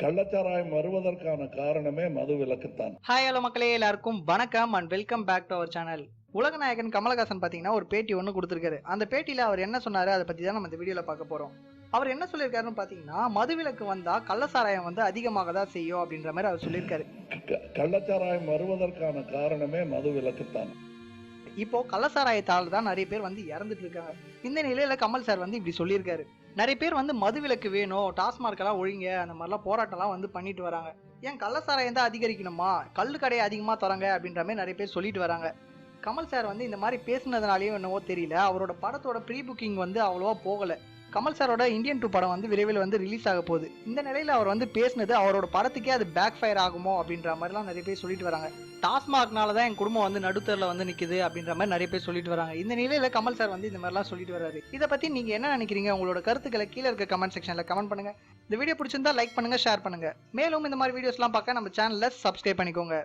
கள்ளச்சாராயம் வருவதற்கான காரணமே மது விலக்குத்தான். ஹாய் ஹலோ மக்களே, எல்லாருக்கும் வணக்கம் and welcome back to our channel. உலகநாயகன் கமலஹாசன் பார்த்தீங்கன்னா ஒரு பேட்டி ஒன்று கொடுத்துருக்காரு. அந்த பேட்டியில் அவர் என்ன சொன்னாரு அதை பற்றி தான் நம்ம இந்த வீடியோவில் பார்க்க போகிறோம். அவர் என்ன சொல்லியிருக்காருன்னு பார்த்தீங்கன்னா, மதுவிலக்கு வந்தால் கள்ளச்சாராயம் வந்து அதிகமாக தான் செய்யும் அப்படின்ற மாதிரி அவர் சொல்லியிருக்காரு. கள்ளச்சாராயம் வருவதற்கான காரணமே மது விலக்குத்தான். இப்போ கள்ளச்சாராயத்தால் தான் நிறைய பேர் வந்து இறந்துட்டு இருக்காங்க. இந்த நிலையில கமல் சார் வந்து இப்படி சொல்லியிருக்காரு. நிறைய பேர் வந்து மதுவிலக்கு வேணும், டாஸ்மார்க் எல்லாம் ஒழிங்க, அந்த மாதிரிலாம் போராட்டம்லாம் வந்து பண்ணிட்டு வராங்க. ஏன் கள்ளச்சாராயம் தான் அதிகரிக்கணுமா, கள்ளு கடையை அதிகமா தராங்க அப்படின்ற மாதிரி நிறைய பேர் சொல்லிட்டு வராங்க. கமல் சார் வந்து இந்த மாதிரி பேசுனதுனாலயோ என்னவோ தெரியல, அவரோட படத்தோட ப்ரீ புக்கிங் வந்து அவ்வளோவா போகல. கமல் சாரோட இந்தியன் 2 படம் வந்து விரைவில் வந்து ரிலீஸ் ஆக போகுது. இந்த நிலையில அவர் வந்து பேசினது அவரோட படத்துக்கே அது பேக் ஃபயர் ஆகுமோ அப்படின்ற மாதிரிலாம் நிறைய பேர் சொல்லிட்டு வராங்க. டாஸ்மார்க்னால தான் என் குடும்பம் வந்து நடுத்தரில் வந்து நிற்குது அப்படின்ற மாதிரி நிறைய பேர் சொல்லிட்டு வராங்க. இந்த நிலையில கமல் சார் வந்து இந்த மாதிரிலாம் சொல்லிட்டு வராரு. இதை பத்தி நீங்க என்ன நினைக்கிறீங்க? உங்களோட கருத்துக்களை கீழே இருக்க கமெண்ட் செக்ஷன்ல கமெண்ட் பண்ணுங்க. இந்த வீடியோ பிடிச்சிருந்தா லைக் பண்ணுங்க, ஷேர் பண்ணுங்க. மேலும் இந்த மாதிரி வீடியோஸ்லாம் பார்க்க நம்ம சேனலை சப்ஸ்கிரைப் பண்ணிக்கோங்க.